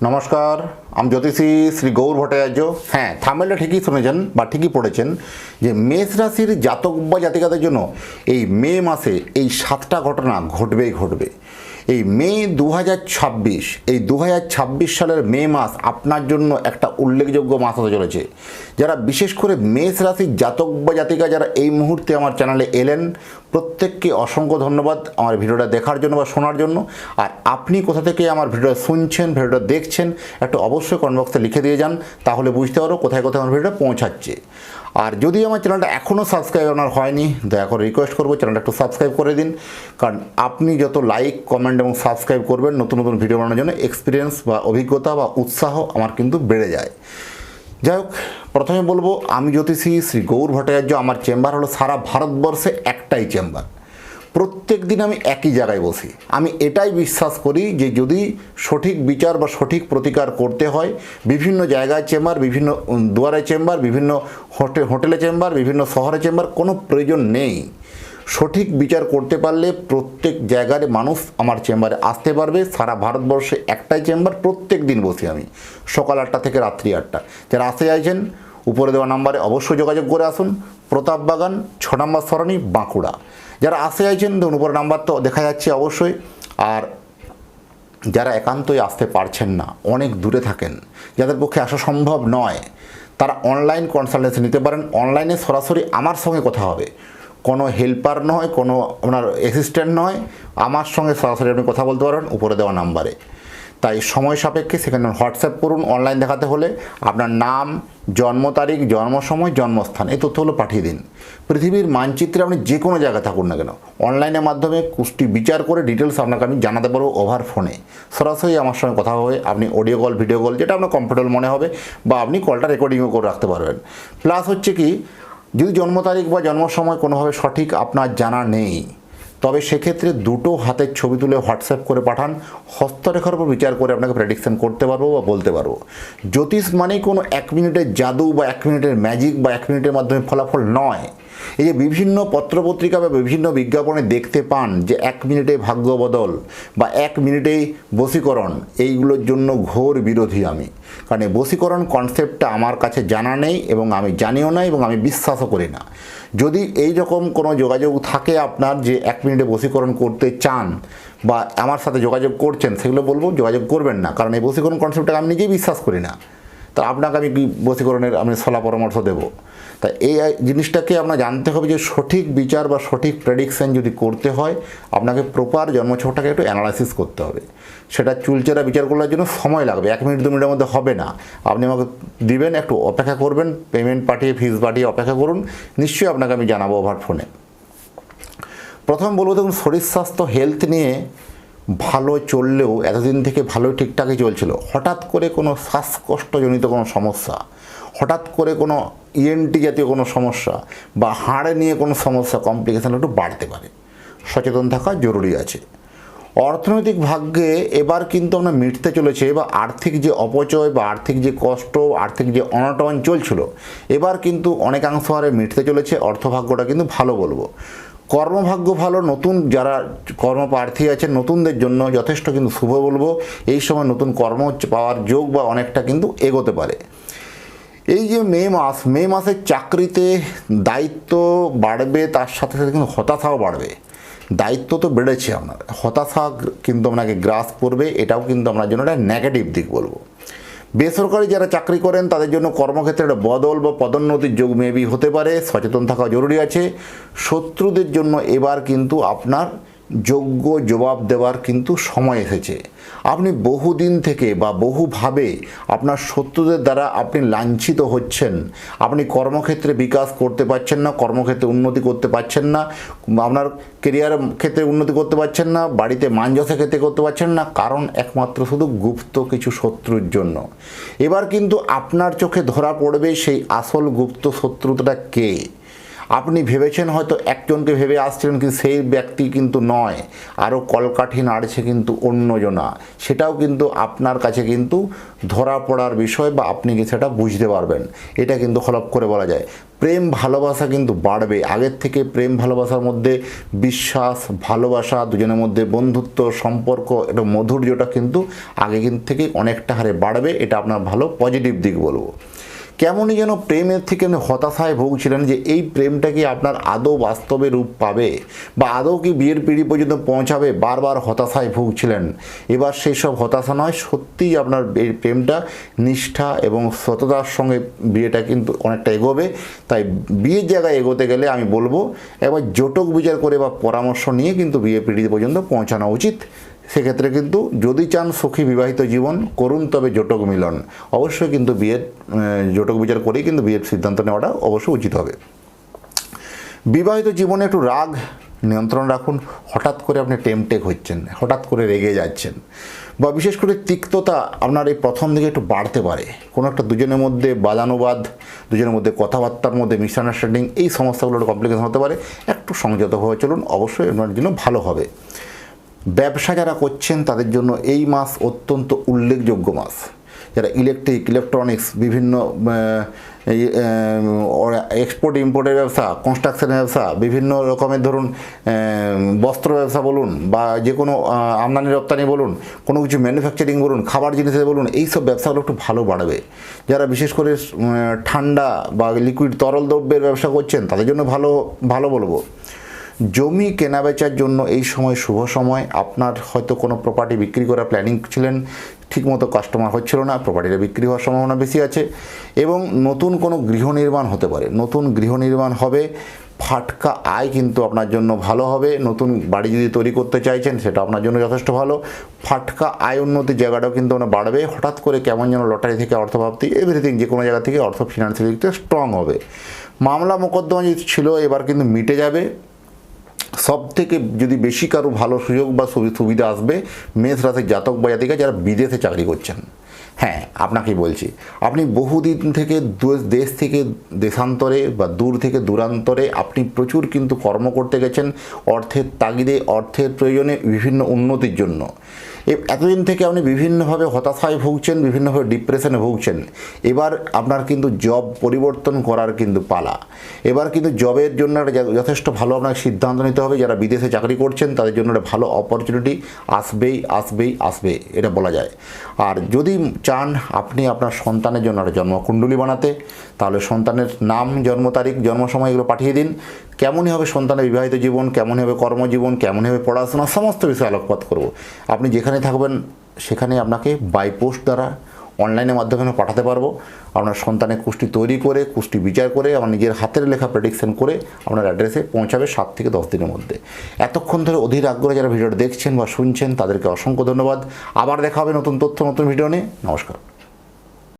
নমস্কার, আমি জ্যোতিষী শ্রী গৌর ভট্টাচার্য। হ্যাঁ, থাম্বনেলটা ঠিকই শুনেছেন বা ঠিকই পড়েছেন যে মেষ রাশির জাতক বা জাতিকাদের জন্য এই মে মাসে এই 7টা ঘটনা ঘটবেই ঘটবে। এই মে 2026, এই 2026 সালের মে মাস আপনার জন্য একটা উল্লেখযোগ্য মাস হতে চলেছে। যারা বিশেষ করে মেষ রাশির জাতক বা জাতিকা যারা এই মুহূর্তে আমার চ্যানেলে এলেন, প্রত্যেককে অসংখ্য ধন্যবাদ আমার ভিডিওটা দেখার জন্য বা শোনার জন্য। আর আপনি কোথা থেকে আমার ভিডিওটা শুনছেন, ভিডিওটা দেখছেন, একটু অবশ্যই কমেন্ট বক্সে লিখে দিয়ে যান, তাহলে বুঝতে পারো কোথায় কোথায় আমার ভিডিওটা পৌঁছাচ্ছে। আর যদি আমার চ্যানেলটা এখনও সাবস্ক্রাইব আপনার হয়নি, দয়া করে রিকোয়েস্ট করবো চ্যানেলটা একটু সাবস্ক্রাইব করে দিন, কারণ আপনি যত লাইক, কমেন্ট এবং সাবস্ক্রাইব করবেন নতুন নতুন ভিডিও বানানোর জন্য এক্সপিরিয়েন্স বা অভিজ্ঞতা বা উৎসাহ আমার কিন্তু বেড়ে যায়। যাই হোক, প্রথমে বলবো আমি জ্যোতিষী শ্রী গৌর ভট্টাচার্য। আমার চেম্বার হলো সারা ভারতবর্ষে একটাই চেম্বার। প্রত্যেক দিন আমি একই জায়গায় বসি। আমি এটাই বিশ্বাস করি যে যদি সঠিক বিচার বা সঠিক প্রতিকার করতে হয়, বিভিন্ন জায়গায় চেম্বার, বিভিন্ন দুয়ারে চেম্বার, বিভিন্ন হোটেলে চেম্বার, বিভিন্ন শহরে চেম্বার কোনো প্রয়োজন নেই। সঠিক বিচার করতে পারলে প্রত্যেক জায়গার মানুষ আমার চেম্বারে আসতে পারবে। সারা ভারতবর্ষে একটাই চেম্বার, প্রত্যেক দিন বসি আমি, সকাল 8টা থেকে রাত্রি 8টা। যারা আসতে চাইছেন উপরে দেওয়া নাম্বারে অবশ্যই যোগাযোগ করে আসুন। প্রতাপবাগান 6 নম্বর সরণি, বাঁকুড়া। যারা আসতে চাইছেন দেখুন উপরে নাম্বার তো দেখা যাচ্ছে অবশ্যই। আর যারা একান্তই আসতে পারছেন না, অনেক দূরে থাকেন, যাদের পক্ষে আসা সম্ভব নয়, তারা অনলাইন কনসালটেন্সি নিতে পারেন। অনলাইনে সরাসরি আমার সঙ্গে কথা হবে, কোনো হেল্পার নয়, কোনো আপনার অ্যাসিস্ট্যান্ট নয়, আমার সঙ্গে সরাসরি আপনি কথা বলতে পারবেন উপরে দেওয়া নাম্বারে। তাই সময় সাপেক্ষে সেখানে হোয়াটসঅ্যাপ করুন। অনলাইন দেখাতে হলে আপনার নাম, জন্ম তারিখ, জন্ম সময়, জন্মস্থান এই তথ্যগুলো পাঠিয়ে দিন। পৃথিবীর মানচিত্রে আপনি যে কোনো জায়গায় থাকুন না কেন, অনলাইনের মাধ্যমে কুষ্টি বিচার করে ডিটেলস আপনাকে আমি জানাতে পারবো ওভার ফোনে। সরাসরি আমার সঙ্গে কথা হবে, আপনি অডিও কল, ভিডিও কল যেটা আপনার কমফোর্টেবল মনে হবে, বা আপনি কলটা রেকর্ডিংও করে রাখতে পারবেন। প্লাস হচ্ছে কি, যদি জন্ম তারিখ বা জন্ম সময় কোনোভাবে সঠিক আপনার জানা নেই, তবে সেক্ষেত্রে দুটো হাতের ছবি তুলে হোয়াটসঅ্যাপ করে পাঠান। হস্তরেখার উপর বিচার করে আপনাকে প্রেডিকশন করতে পারবো বা বলতে পারবো। জ্যোতিষ মানেই কোনো 1 মিনিটের জাদু বা 1 মিনিটের ম্যাজিক বা 1 মিনিটের মাধ্যমে ফলাফল নয়। এই যে বিভিন্ন পত্রপত্রিকা বা বিভিন্ন বিজ্ঞাপনে দেখতে পান যে 1 মিনিটে ভাগ্য বদল বা 1 মিনিটেই বশীকরণ, এইগুলোর জন্য ঘোর বিরোধী আমি। কারণ এই বশীকরণ কনসেপ্টটা আমার কাছে জানা নেই এবং আমি জানিও না এবং আমি বিশ্বাসও করি না। যদি এই রকম কোনো যোগাযোগ থাকে আপনার যে 1 মিনিটে বশীকরণ করতে চান বা আমার সাথে যোগাযোগ করছেন, সেগুলো বলবো যোগাযোগ করবেন না, কারণ এই বশীকরণ কনসেপ্টটা আমি নিজেই বিশ্বাস করি না। তা আপনাকে আমি বশীকরণের আমি সলা পরামর্শ দেবো। তা এই জিনিসটাকে আপনার জানতে হবে যে সঠিক বিচার বা সঠিক প্রেডিকশন যদি করতে হয়, আপনাকে প্রপার জন্মছকটাকে একটু অ্যানালাইসিস করতে হবে। সেটা চুলচেরা বিচার করার জন্য সময় লাগবে, 1 মিনিট 2 মিনিটের মধ্যে হবে না। আপনি আমাকে দিবেন, একটু অপেক্ষা করবেন, পেমেন্ট পাঠিয়ে ফিস পাঠিয়ে অপেক্ষা করুন, নিশ্চয়ই আপনাকে আমি জানাবো ওভার ফোনে। প্রথম বলবো, দেখুন শরীর স্বাস্থ্য হেলথ নিয়ে ভালো চললেও এতদিন থেকে ভালোই ঠিকঠাকই চলছিল, হঠাৎ করে কোনো শ্বাসকষ্টজনিত কোনো সমস্যা, হঠাৎ করে কোনো ইএনটি জাতীয় কোনো সমস্যা বা হাড়ে নিয়ে কোনো সমস্যা, কমপ্লিকেশান একটু বাড়তে পারে। সচেতন থাকা জরুরি আছে। অর্থনৈতিক ভাগ্যে এবার কিন্তু আমরা মিটতে চলেছে, বা আর্থিক যে অপচয় বা আর্থিক যে কষ্ট, আর্থিক যে অনটন চলছিল, এবার কিন্তু অনেকাংশ হারে মিটতে চলেছে। অর্থভাগ্যটা কিন্তু ভালো বলবো। কর্মভাগ্য ভালো, নতুন যারা কর্মপ্রার্থী আছেন নতুনদের জন্য যথেষ্ট কিন্তু শুভ বলবো। এই সময় নতুন কর্ম পাওয়ার যোগ বা অনেকটা কিন্তু এগোতে পারে। এই যে মে মাসের চাকরিতে দায়িত্ব বাড়বে, তার সাথে সাথে কিন্তু হতাশাও বাড়বে। দায়িত্ব তো বেড়েছে, আপনার হতাশা কিন্তু আপনাকে গ্রাস করবে, এটাও কিন্তু আপনার জন্য একটা নেগেটিভ দিক বলবো। বেসরকারি যারা চাকরি করেন তাদের জন্য কর্মক্ষেত্রে একটা বদল বা পদোন্নতির যোগ মেবি হতে পারে, সচেতন থাকা জরুরি আছে। শত্রুদের জন্য এবার কিন্তু আপনার যোগ্য জবাব দেওয়ার কিন্তু সময় এসেছে। আপনি বহুদিন থেকে বা বহুভাবে আপনার শত্রুদের দ্বারা আপনি লাঞ্ছিত হচ্ছেন। আপনি কর্মক্ষেত্রে বিকাশ করতে পারছেন না, কর্মক্ষেত্রে উন্নতি করতে পারছেন না, আপনার কেরিয়ার ক্ষেত্রে উন্নতি করতে পারছেন না, বাড়িতে মান যশের ক্ষেত্রে করতে পারছেন না, কারণ একমাত্র শুধু গুপ্ত কিছু শত্রুর জন্য। এবার কিন্তু আপনার চোখে ধরা পড়বে সেই আসল গুপ্ত শত্রুটা কে। আপনি ভেবেছেন হয়তো একজনকে ভেবে আসছিলেন, কিন্তু সেই ব্যক্তি কিন্তু নয়, আরও কলকাঠি নাড়ছে কিন্তু অন্যজনা। সেটাও কিন্তু আপনার কাছে কিন্তু ধরা পড়ার বিষয়, বা আপনি কি সেটা বুঝতে পারবেন, এটা কিন্তু হলপ করে বলা যায়। প্রেম ভালোবাসা কিন্তু বাড়বে, আগের থেকে প্রেম ভালোবাসার মধ্যে বিশ্বাস, ভালোবাসা, দুজনের মধ্যে বন্ধুত্ব, সম্পর্ক, এটা মধুর্যটা কিন্তু আগে থেকে অনেকটা হারে বাড়বে। এটা আপনার ভালো পজিটিভ দিক বলবো। কেমনই যেন প্রেমের থেকে আপনি হতাশায় ভুগছিলেন যে এই প্রেমটা কি আপনার আদৌ বাস্তবে রূপ পাবে, বা আদৌ কি বিয়ের পিঁড়ি পর্যন্ত পৌঁছাবে, বারবার হতাশায় ভুগছিলেন। এবার সেই সব হতাশা নয়, সত্যিই আপনার এই প্রেমটা নিষ্ঠা এবং সততার সঙ্গে বিয়েটা কিন্তু অনেকটা এগোবে। তাই বিয়ের জায়গায় এগোতে গেলে আমি বলবো একবার জটক বিচার করে বা পরামর্শ নিয়ে কিন্তু বিয়ে পিঁড়ি পর্যন্ত পৌঁছানো উচিত। সেক্ষেত্রে কিন্তু যদি চান সুখী বিবাহিত জীবন করুন, তবে জটক মিলন অবশ্যই কিন্তু বিয়ের জটক বিচার করেই কিন্তু বিয়ের সিদ্ধান্ত নেওয়াটা অবশ্যই উচিত হবে। বিবাহিত জীবনে একটু রাগ নিয়ন্ত্রণ রাখুন। হঠাৎ করে আপনি টেমটেক হচ্ছেন, হঠাৎ করে রেগে যাচ্ছেন, বা বিশেষ করে তিক্ততা আপনার এই প্রথম দিকে একটু বাড়তে পারে। কোনো একটা দুজনের মধ্যে বাদানুবাদ, দুজনের মধ্যে কথাবার্তার মধ্যে মিসআন্ডারস্ট্যান্ডিং, এই সমস্যাগুলো একটু কমপ্লিকেশন হতে পারে। একটু সংযতভাবে চলুন, অবশ্যই আপনার জন্য ভালো হবে। ব্যবসা যারা করছেন তাদের জন্য এই মাস অত্যন্ত উল্লেখযোগ্য মাস। যারা ইলেকট্রিক, ইলেকট্রনিক্স, বিভিন্ন এক্সপোর্ট ইম্পোর্টের ব্যবসা, কনস্ট্রাকশনের ব্যবসা, বিভিন্ন রকমের ধরুন বস্ত্র ব্যবসা বলুন, বা যে কোনো আমদানি রপ্তানি বলুন, কোনো কিছু ম্যানুফ্যাকচারিং বলুন, খাবার জিনিসের বলুন, এই সব ব্যবসাগুলো একটু ভালো বাড়বে। যারা বিশেষ করে ঠান্ডা বা লিকুইড তরল দ্রব্যের ব্যবসা করছেন তাদের জন্য ভালো বলবো। জমি কেনাবেচার জন্য এই সময় শুভ সময়। আপনার হয়তো কোনো প্রপার্টি বিক্রি করার প্ল্যানিং ছিলেন, ঠিকমতো কাস্টমার হচ্ছিল না, প্রপার্টিটা বিক্রি হওয়ার সম্ভাবনা বেশি আছে। এবং নতুন কোনো গৃহ নির্মাণ হতে পারে, নতুন গৃহ নির্মাণ হবে। ফাটকা আয় কিন্তু আপনার জন্য ভালো হবে। নতুন বাড়ি যদি তৈরি করতে চাইছেন সেটা আপনার জন্য যথেষ্ট ভালো। ফাটকা আয় উন্নতির জায়গাটাও কিন্তু আপনার বাড়বে। হঠাৎ করে কেমন যেন লটারি থেকে অর্থপ্রাপ্তি, এভরিথিং, যে কোনো জায়গা থেকে অর্থ ফিনান্সিয়াল দিক থেকে স্ট্রং হবে। মামলা মোকদ্দমা যদি ছিল এবার কিন্তু মিটে যাবে। সব থেকে যদি বেশি কারো ভালো সুযোগ বা সুবিধা আসবে মেষ রাশির জাতক বা জাতিকা যারা বিদেশে চাকরি করছেন। হ্যাঁ, আপনাকেই বলছি, আপনি বহুদিন থেকে দেশ থেকে দেশান্তরে বা দূর থেকে দূরান্তরে আপনি প্রচুর কিন্তু কর্ম করতে গেছেন, অর্থের তাগিদে, অর্থের প্রয়োজনে, বিভিন্ন উন্নতির জন্য। এতদিন থেকে আপনি বিভিন্নভাবে হতাশায় ভুগছেন, বিভিন্নভাবে ডিপ্রেশনে ভুগছেন। এবার আপনার কিন্তু জব পরিবর্তন করার কিন্তু পালা। এবার কিন্তু জবের জন্য একটা যথেষ্ট ভালো আপনার সিদ্ধান্ত নিতে হবে। যারা বিদেশে চাকরি করছেন তাদের জন্য একটা ভালো অপরচুনিটি আসবে, এটা বলা যায়। আর যদি চান আপনি আপনার সন্তানের জন্য একটা জন্মকুণ্ডলী বানাতে, তাহলে সন্তানের নাম, জন্ম তারিখ, জন্ম সময় এগুলো পাঠিয়ে দিন। কেমনই হবে সন্তানের বিবাহিত জীবন, কেমনই হবে কর্মজীবন, কেমনই হবে পড়াশোনা, সমস্ত বিষয়ে আলোকপাত করব। আপনি যেখানে থাকবেন সেখানে আপনাকে বাই পোস্ট দ্বারা অনলাইনের মাধ্যমে আমরা পাঠাতে পারবো। আপনার সন্তানের কুষ্টি তৈরি করে, কুষ্টি বিচার করে, আমার নিজের হাতের লেখা প্রেডিকশন করে আপনার অ্যাড্রেসে পৌঁছাবে 7 থেকে 10 দিনের মধ্যে। এতক্ষণ ধরে অধীর আগ্রহে যারা ভিডিওটা দেখছেন বা শুনছেন তাদেরকে অসংখ্য ধন্যবাদ। আবার দেখা হবে নতুন তথ্য, নতুন ভিডিও নিয়ে। নমস্কার।